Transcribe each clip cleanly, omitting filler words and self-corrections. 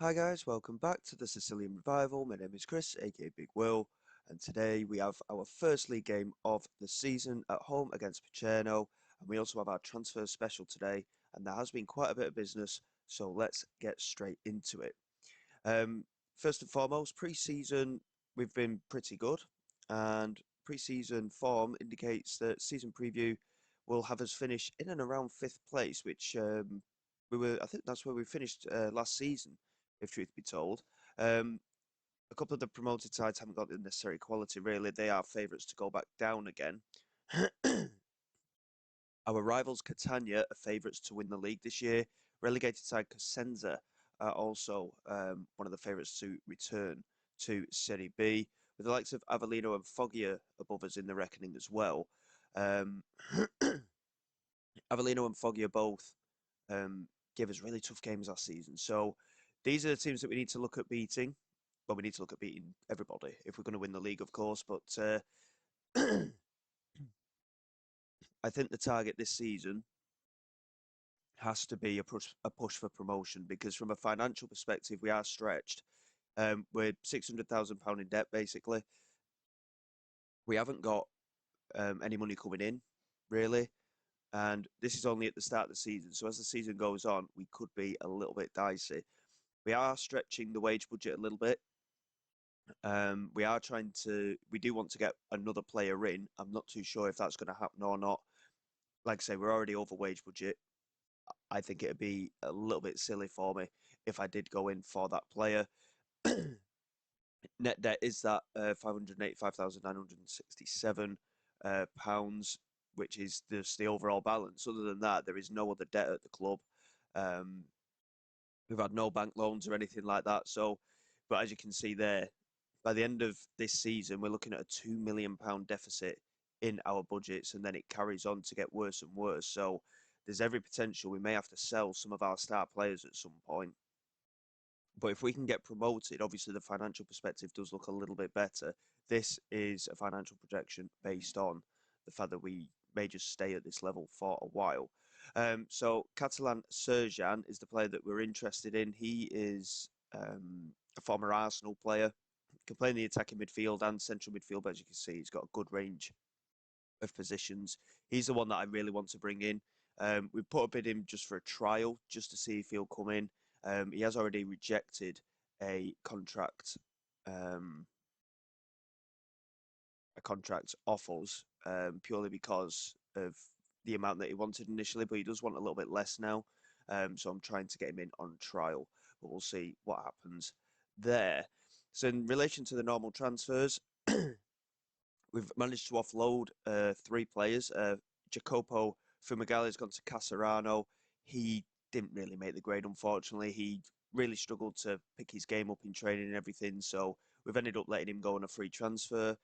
Hi guys, welcome back to the Sicilian Revival. My name is Chris, aka Big Will, and today we have our first league game of the season at home against Pacerno, and we also have our transfer special today, and there has been quite a bit of business, so let's get straight into it. First and foremost, pre-season we've been pretty good, and pre-season form indicates that season preview will have us finish in and around fifth place, which I think that's where we finished last season, if truth be told. Um, a couple of the promoted sides haven't got the necessary quality, really. They are favourites to go back down again. Our rivals, Catania, are favourites to win the league this year. Relegated side Cosenza are also one of the favourites to return to Serie B, with the likes of Avellino and Foggia above us in the reckoning as well. Um, Avellino and Foggia both gave us really tough games last season. So these are the teams that we need to look at beating. Well, we need to look at beating everybody if we're going to win the league, of course. But I think the target this season has to be a push for promotion because, from a financial perspective, we are stretched. We're £600,000 in debt, basically. We haven't got any money coming in, really. And this is only at the start of the season. So as the season goes on, we could be a little bit dicey. We are stretching the wage budget a little bit. We do want to get another player in. I'm not too sure if that's going to happen or not. Like I say, we're already over wage budget. I think it'd be a little bit silly for me if I did go in for that player. Net debt is that £585,967, which is just the overall balance. Other than that, there is no other debt at the club. Um, we've had no bank loans or anything like that. So, but as you can see there, by the end of this season, we're looking at a £2 million deficit in our budgets, and then it carries on to get worse and worse. So there's every potential we may have to sell some of our star players at some point. But if we can get promoted, obviously the financial perspective does look a little bit better. This is a financial projection based on the fact that we may just stay at this level for a while. So Catalan Serjan is the player that we're interested in. He is a former Arsenal player, can play in the attacking midfield and central midfield, but as you can see, he's got a good range of positions. He's the one that I really want to bring in. We put a bid in just for a trial, just to see if he'll come in. He has already rejected a contract, um, off us, purely because of the amount that he wanted initially, but he does want a little bit less now. So I'm trying to get him in on trial, but we'll see what happens there. So in relation to the normal transfers, we've managed to offload three players. Jacopo Fumagalli has gone to Casarano. He didn't really make the grade, unfortunately. He really struggled to pick his game up in training and everything, so we've ended up letting him go on a free transfer.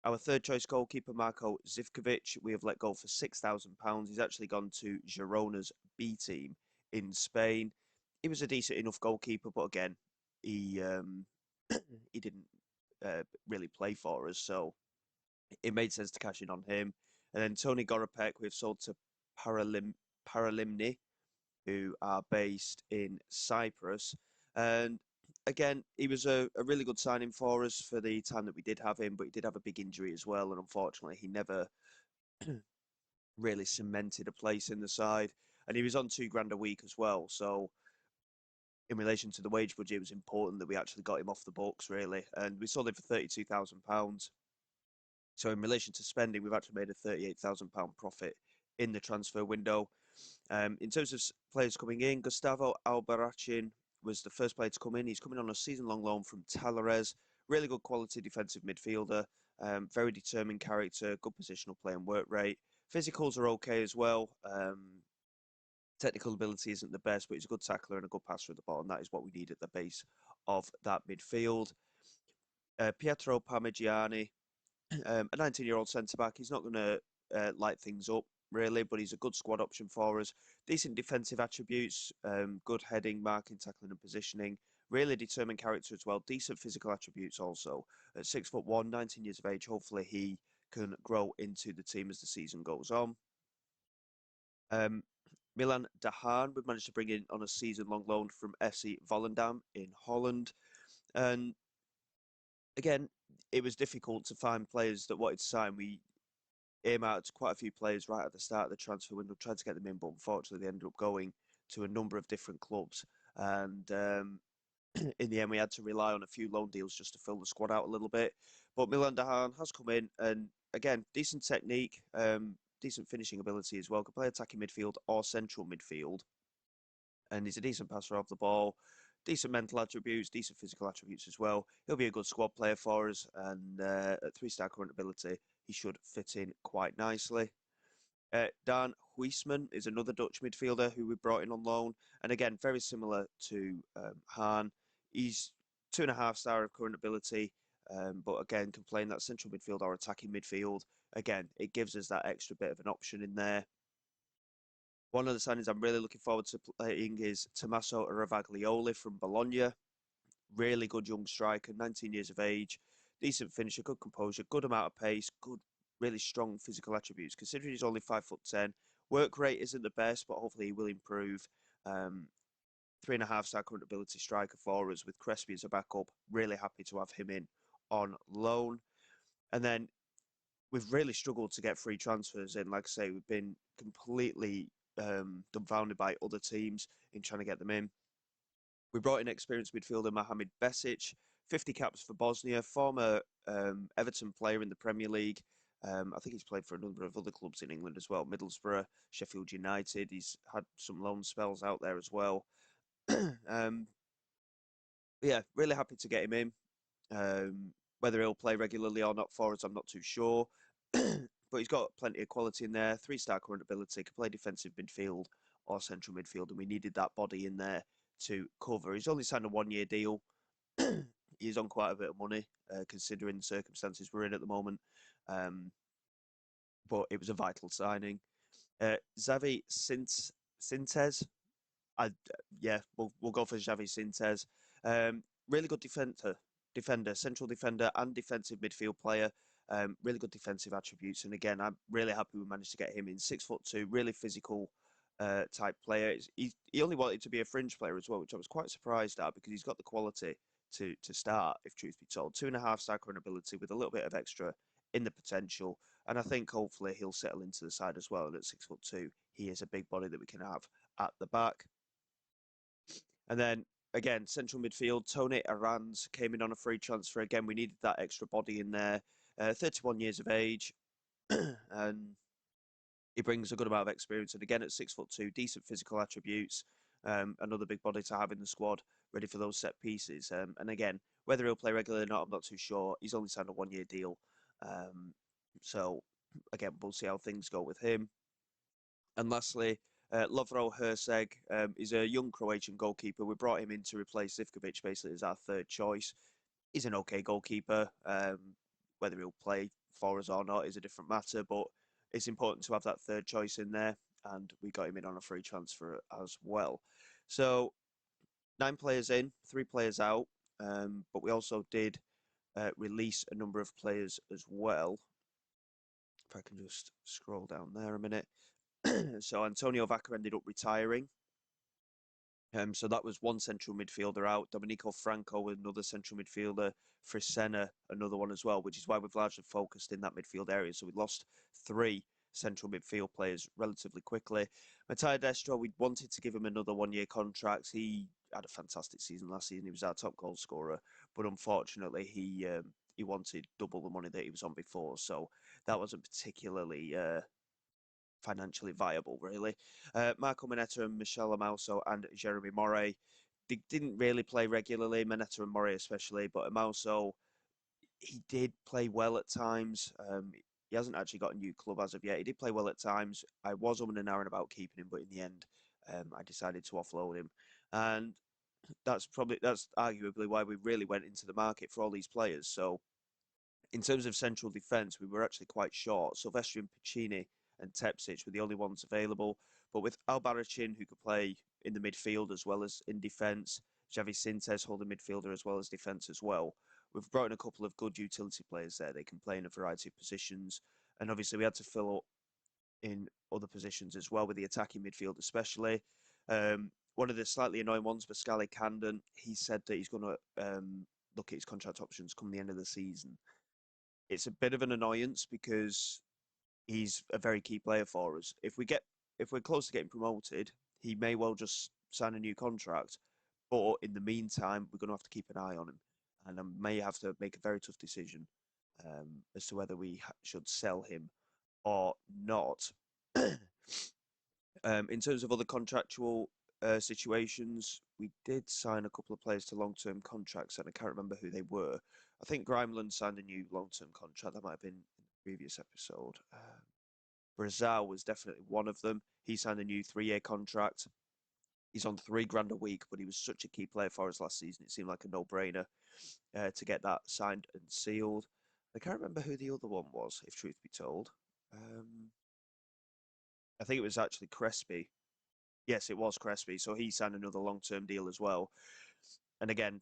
Our third choice goalkeeper, Marko Zivkovic, we have let go for £6,000. He's actually gone to Girona's B team in Spain. He was a decent enough goalkeeper, but again, he he didn't really play for us, so it made sense to cash in on him. And then Tony Gorapek, we've sold to Paralimni, who are based in Cyprus. And again, he was a really good signing for us for the time that we did have him, but he did have a big injury as well. And unfortunately, he never really cemented a place in the side. And he was on £2 grand a week as well. So in relation to the wage budget, it was important that we actually got him off the books, really. And we sold him for £32,000. So in relation to spending, we've actually made a £38,000 profit in the transfer window. In terms of players coming in, Gustavo Albarracin was the first player to come in. He's coming on a season-long loan from Talares. Really good quality defensive midfielder. Very determined character, good positional play and work rate. Physicals are okay as well. Technical ability isn't the best, but he's a good tackler and a good passer at the ball, and that is what we need at the base of that midfield. Pietro Parmigiani, a 19-year-old centre-back. He's not going to light things up, really, but he's a good squad option for us. Decent defensive attributes, good heading, marking, tackling and positioning. Really determined character as well. Decent physical attributes also. At 6'1", 19 years of age, hopefully he can grow into the team as the season goes on. Milan Dahan, we've managed to bring in on a season-long loan from FC Volendam in Holland. And again, it was difficult to find players that wanted to sign. We earmarked quite a few players right at the start of the transfer window, tried to get them in, but unfortunately they ended up going to a number of different clubs. And in the end, we had to rely on a few loan deals just to fill the squad out a little bit. But Milan Dahan has come in, and again, decent technique, decent finishing ability as well. Can play attacking midfield or central midfield, and he's a decent passer off the ball. Decent mental attributes, decent physical attributes as well. He'll be a good squad player for us, and at 3-star current ability, he should fit in quite nicely. Dan Huisman is another Dutch midfielder who we brought in on loan. And again, very similar to Hahn. He's 2.5-star of current ability, but again, can play in that central midfield or attacking midfield. Again, it gives us that extra bit of an option in there. One of the signings I'm really looking forward to playing is Tommaso Ravaglioli from Bologna. Really good young striker, 19 years of age, decent finisher, good composure, good amount of pace, good, really strong physical attributes. Considering he's only 5'10", work rate isn't the best, but hopefully he will improve. 3.5-star current ability striker for us with Crespi as a backup. Really happy to have him in on loan. And then we've really struggled to get free transfers in. Like I say, we've been completely dumbfounded by other teams in trying to get them in. We brought in experienced midfielder Mohamed Besic, 50 caps for Bosnia, former Everton player in the Premier League. I think he's played for a number of other clubs in England as well, Middlesbrough, Sheffield United. He's had some loan spells out there as well. Yeah, really happy to get him in. Whether he'll play regularly or not for us, I'm not too sure. But he's got plenty of quality in there. 3-star current ability, can play defensive midfield or central midfield, and we needed that body in there to cover. He's only signed a 1-year deal. He's on quite a bit of money, considering the circumstances we're in at the moment. But it was a vital signing. Xavi Sintez, yeah, we'll go for Xavi Sintez. Really good defender, central defender, and defensive midfield player. Really good defensive attributes, and again, I'm really happy we managed to get him in. 6'2", really physical type player. He only wanted to be a fringe player as well, which I was quite surprised at because he's got the quality to start, if truth be told. 2.5-star current ability with a little bit of extra in the potential, and I think hopefully he'll settle into the side as well. And at 6'2", he is a big body that we can have at the back. And then again, central midfield, Tony Arans came in on a free transfer. Again, we needed that extra body in there. 31 years of age, and he brings a good amount of experience. And again, at 6'2", decent physical attributes, another big body to have in the squad, ready for those set pieces. And again, whether he'll play regularly or not, I'm not too sure. He's only signed a 1-year deal. So again, we'll see how things go with him. And lastly, Lovro Herseg is a young Croatian goalkeeper. We brought him in to replace Zivkovic, basically, as our third choice. He's an okay goalkeeper. Whether he'll play for us or not is a different matter, but it's important to have that third choice in there, and we got him in on a free transfer as well. So 9 players in, 3 players out, but we also did release a number of players as well. If I can just scroll down there a minute. So Antonio Vaca ended up retiring. So that was one central midfielder out. Domenico Franco, another central midfielder. Frisena, another one as well, which is why we've largely focused in that midfield area. So we lost 3 central midfield players relatively quickly. Mattia Destro, we wanted to give him another 1-year contract. He had a fantastic season last season. He was our top goal scorer, but unfortunately, he wanted double the money that he was on before. So that wasn't particularly financially viable, really. Marco Moneta and Michel Amauso and Jeremy Morey, they didn't really play regularly, Moneta and Morey especially, but Amauso, he did play well at times. He hasn't actually got a new club as of yet. He did play well at times. I was umming and ahhing about keeping him, but in the end, I decided to offload him. And that's arguably why we really went into the market for all these players. So in terms of central defence, we were actually quite short. Silvestri and Piccini and Tepsic were the only ones available. But with Albarracin, who could play in the midfield as well as in defence, Xavi Sintez holding midfielder as well as defence as well. We've brought in a couple of good utility players there. They can play in a variety of positions. And obviously we had to fill up in other positions as well, with the attacking midfield especially. One of the slightly annoying ones, Pascali Camden, he said that he's going to look at his contract options come the end of the season. It's a bit of an annoyance because he's a very key player for us. If we're close to getting promoted, he may well just sign a new contract. But in the meantime, we're going to have to keep an eye on him, and I may have to make a very tough decision as to whether we should sell him or not. In terms of other contractual situations, we did sign a couple of players to long-term contracts, and I can't remember who they were. I think Grimeland signed a new long-term contract. That might have been in the previous episode. Brazil was definitely one of them. He signed a new 3-year contract. He's on £3,000 a week, but he was such a key player for us last season. It seemed like a no-brainer to get that signed and sealed. I can't remember who the other one was, if truth be told. I think it was actually Crespi. Yes, it was Crespi. So he signed another long-term deal as well. And again,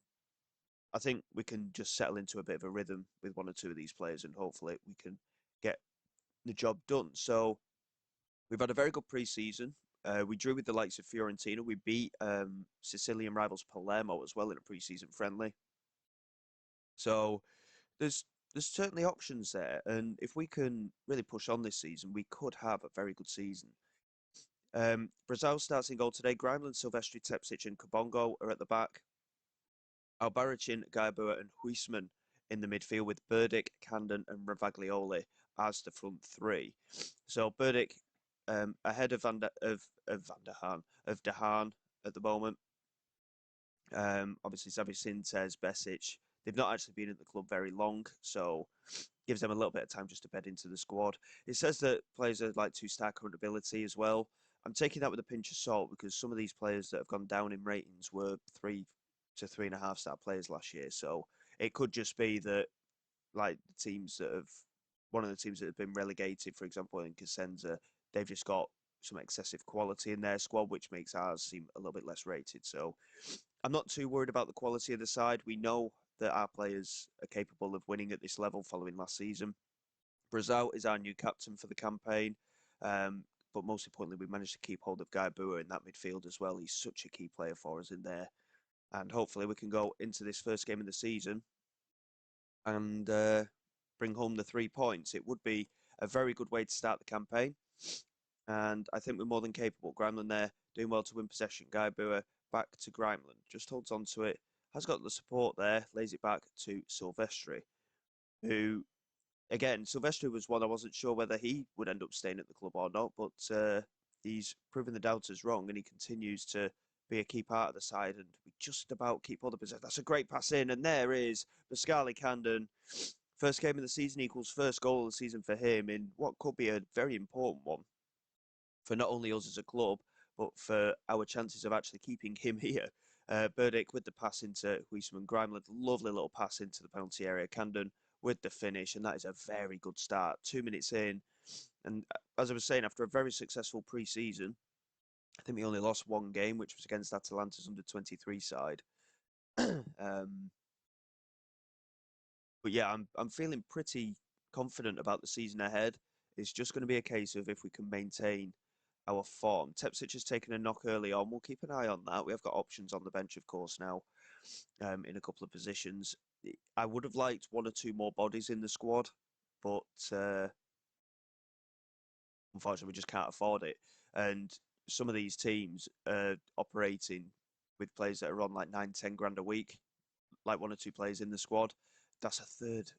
I think we can just settle into a bit of a rhythm with one or two of these players, and hopefully we can get the job done. So we've had a very good pre-season. We drew with the likes of Fiorentina. We beat Sicilian rivals Palermo as well in a pre-season friendly. So there's certainly options there, and if we can really push on this season, we could have a very good season. Brazil starts in goal today. Grimeland, Silvestri, Tepsic, and Kabongo are at the back. Albarracin, Gaibua, and Huisman in the midfield, with Burdick, Camden, and Ravaglioli as the front three. So Burdick ahead of De Haan at the moment. Obviously, Xavi Sintez, Besic, they've not actually been at the club very long, so gives them a little bit of time just to bed into the squad. It says that players are like 2-star current ability as well. I'm taking that with a pinch of salt because some of these players that have gone down in ratings were 3 to 3.5-star players last year. So it could just be that, like the teams that have, one of the teams that have been relegated, for example, in Cosenza, they've just got some excessive quality in their squad, which makes ours seem a little bit less rated. So I'm not too worried about the quality of the side. We know that our players are capable of winning at this level following last season. Brazil is our new captain for the campaign. But most importantly, we managed to keep hold of Gaibua in that midfield as well. He's such a key player for us in there. And hopefully we can go into this first game of the season and bring home the 3 points. It would be a very good way to start the campaign. And I think we're more than capable. Grimeland there, doing well to win possession. Gaibua back to Grimeland. Just holds on to it. Has got the support there. Lays it back to Silvestri, who, again, Silvestri was one I wasn't sure whether he would end up staying at the club or not, but he's proven the doubters wrong, and he continues to be a key part of the side, and we just about keep hold of possession. That's a great pass in, and there is Pascali Camden. First game of the season equals first goal of the season for him in what could be a very important one for not only us as a club, but for our chances of actually keeping him here. Burdick with the pass into Huisman. Grimeland, lovely little pass into the penalty area. Camden with the finish, and that is a very good start. 2 minutes in, and as I was saying, after a very successful pre-season, I think we only lost one game, which was against Atalanta's under-23 side. But yeah, I'm feeling pretty confident about the season ahead. It's just going to be a case of if we can maintain our form. Tepsic has taken a knock early on. We'll keep an eye on that. We have got options on the bench, of course, now in a couple of positions. I would have liked 1 or 2 more bodies in the squad, but unfortunately, we just can't afford it. And some of these teams are operating with players that are on like 9-10 grand a week, like 1 or 2 players in the squad. That's a third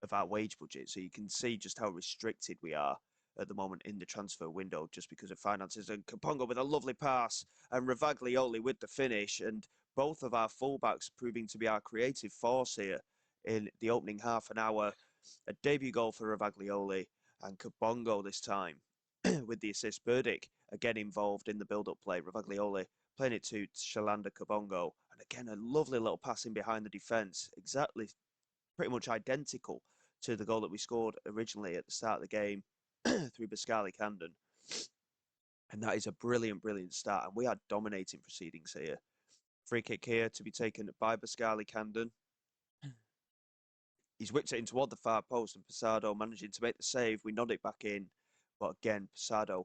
of our wage budget. So you can see just how restricted we are at the moment in the transfer window just because of finances. And Kapongo with a lovely pass and Ravaglioli with the finish. And both of our fullbacks proving to be our creative force here in the opening half an hour. A debut goal for Ravaglioli and Kabongo this time with the assist. Burdick again involved in the build-up play. Ravaglioli playing it to Shalanda Kabongo. And again, a lovely little passing behind the defence. Exactly, pretty much identical to the goal that we scored originally at the start of the game through Pascali Camden. And that is a brilliant, brilliant start. And we are dominating proceedings here. Free kick here to be taken by Pascali Camden. He's whipped it in toward the far post, and Posado managing to make the save. We nod it back in. But again, Posado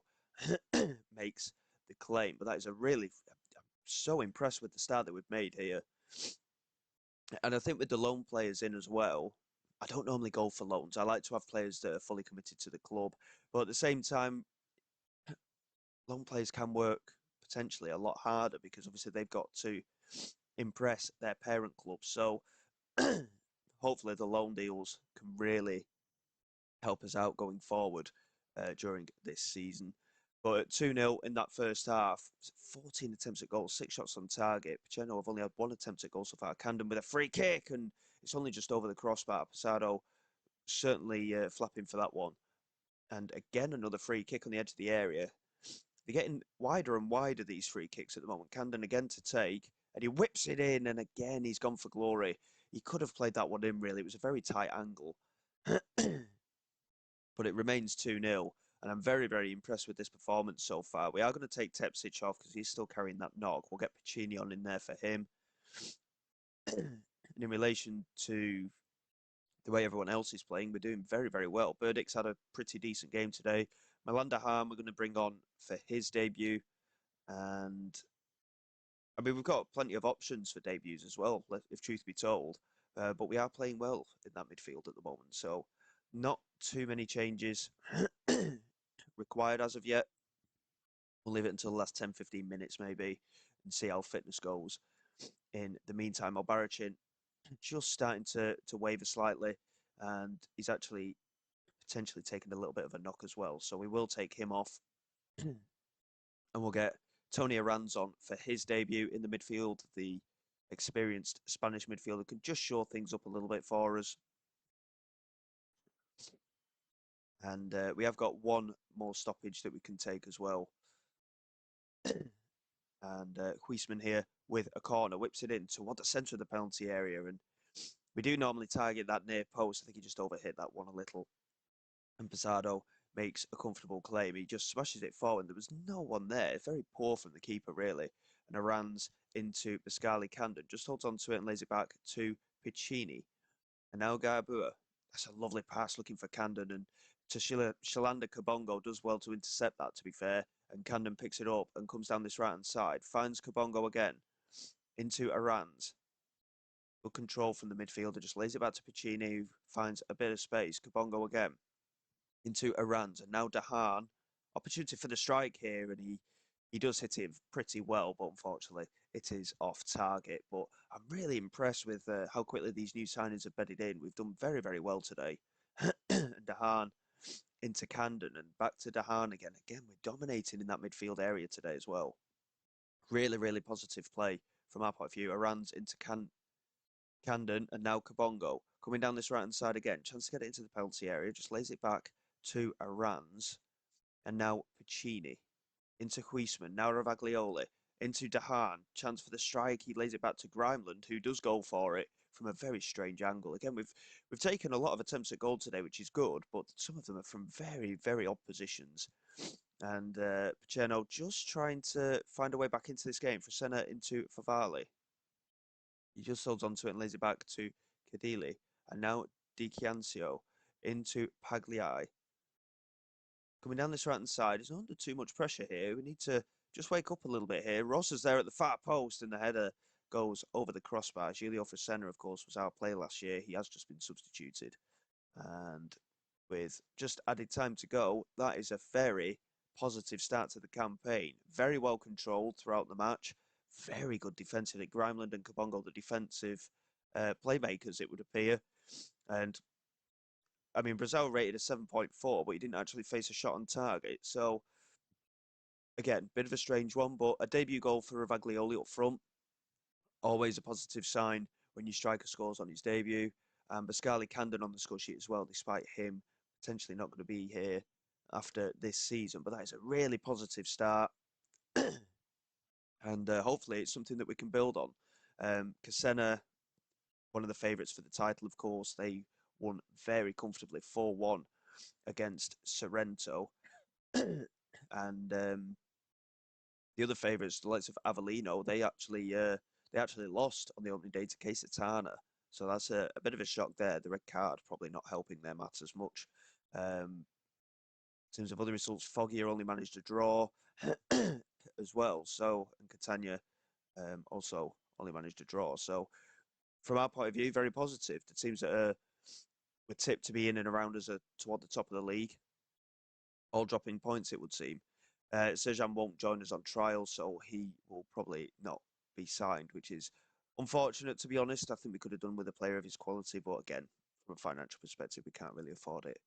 makes the claim. But that is I'm so impressed with the start that we've made here. And I think with the loan players in as well, I don't normally go for loans. I like to have players that are fully committed to the club. But at the same time, loan players can work potentially a lot harder because obviously they've got to impress their parent club. So hopefully the loan deals can really help us out going forward during this season. But at 2-0 in that first half, 14 attempts at goal, 6 shots on target. Paceno have only had 1 attempt at goal so far. Camden with a free kick, and it's only just over the crossbar. Posado certainly flapping for that one. And again, another free kick on the edge of the area. They're getting wider and wider, these free kicks at the moment. Camden again to take, and he whips it in, and again, he's gone for glory. He could have played that one in, really. It was a very tight angle. But it remains 2-0. And I'm very, very impressed with this performance so far. We are going to take Tepsic off because he's still carrying that knock. We'll get Piccini on in there for him. And in relation to the way everyone else is playing, we're doing very, very well. Burdicks had a pretty decent game today. Melanda Harm, we're going to bring on for his debut. And I mean, we've got plenty of options for debuts as well, if truth be told. But we are playing well in that midfield at the moment. So not too many changes required as of yet. We'll leave it until the last 10-15 minutes maybe and see how fitness goes. In the meantime, Albarracin just starting to waver slightly, and he's actually potentially taken a little bit of a knock as well. So we will take him off and we'll get Tony Aranz on for his debut in the midfield, the experienced Spanish midfielder can just shore things up a little bit for us. And we have got one more stoppage that we can take as well. And Huisman here with a corner, whips it in toward the centre of the penalty area. And we do normally target that near post. I think he just overhit that one a little. And Posado makes a comfortable claim. He just smashes it forward. There was no one there. Very poor from the keeper, really. And Aranz into Pascali Camden. Just holds on to it and lays it back to Piccini. And now Garbua. That's a lovely pass looking for Camden. And Shalanda Kabongo does well to intercept that, to be fair. And Camden picks it up and comes down this right-hand side. Finds Kabongo again. Into Aranz. Good control from the midfielder. Just lays it back to Piccini, who finds a bit of space. Kabongo again. Into Aranz. And now Dahan. Opportunity for the strike here. And he does hit it pretty well, but unfortunately it is off target. But I'm really impressed with how quickly these new signings have bedded in. We've done very, very well today. And Dahan into Camden and back to Dahan again. Again, we're dominating in that midfield area today as well. Really, really positive play from our point of view. Aranz into Camden and now Kabongo. Coming down this right-hand side again. Chance to get it into the penalty area. Just lays it back to Aranz. And now Piccini. Into Huisman. Now Ravaglioli. Into Dahan. Chance for the strike. He lays it back to Grimeland, who does go for it from a very strange angle. Again, we've taken a lot of attempts at goal today, which is good, but some of them are from very, very odd positions. And Paceno just trying to find a way back into this game. Fresena into Favali. He just holds on to it and lays it back to Cadili. And now Di Ciancio into Pagliai. Coming down this right-hand side, he's not under too much pressure here. We need to just wake up a little bit here. Ross is there at the far post and the header goes over the crossbar. Giulio Fresena, of course, was our player last year. He has just been substituted. And with just added time to go, that is a very positive start to the campaign. Very well controlled throughout the match. Very good defensively. Grimeland and Kabongo, the defensive playmakers, it would appear. And I mean, Brazil rated a 7.4, but he didn't actually face a shot on target. So, again, bit of a strange one, but a debut goal for Ravaglioli up front. Always a positive sign when your striker scores on his debut. And Pascali Camden on the score sheet as well, despite him potentially not going to be here after this season. But that is a really positive start. And hopefully it's something that we can build on. Casena, one of the favourites for the title, of course, they won very comfortably 4-1 against Sorrento. And the other favourites, the likes of Avellino, they actually lost on the opening day to Casatana. So that's a bit of a shock there. The red card probably not helping their matters much. terms of other results, Foggia only managed a draw as well. So, and Catania also only managed a draw. So, from our point of view, very positive. The teams that were tipped to be in and around us toward the top of the league, all dropping points, it would seem. Sejan won't join us on trial, so he will probably not be signed, which is unfortunate, to be honest. I think we could have done with a player of his quality, but again, from a financial perspective, we can't really afford it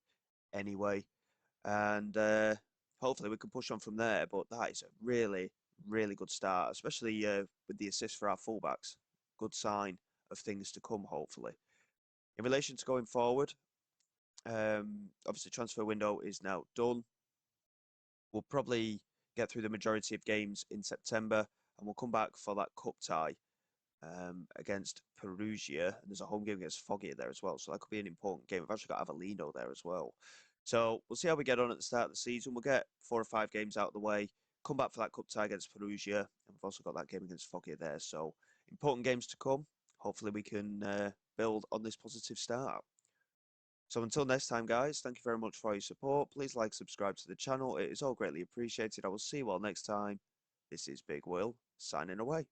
anyway. And hopefully we can push on from there. But that is a really, really good start, especially with the assist for our fullbacks. Good sign of things to come, hopefully. In relation to going forward, obviously transfer window is now done. We'll probably get through the majority of games in September, and we'll come back for that cup tie against Perugia. And there's a home game against Foggia there as well, so that could be an important game. We've actually got Avellino there as well. So we'll see how we get on at the start of the season. We'll get 4 or 5 games out of the way, come back for that cup tie against Perugia, and we've also got that game against Foggia there. So important games to come. Hopefully we can build on this positive start. So until next time, guys, thank you very much for your support. Please like, subscribe to the channel. It is all greatly appreciated. I will see you all next time. This is Big Will, signing away.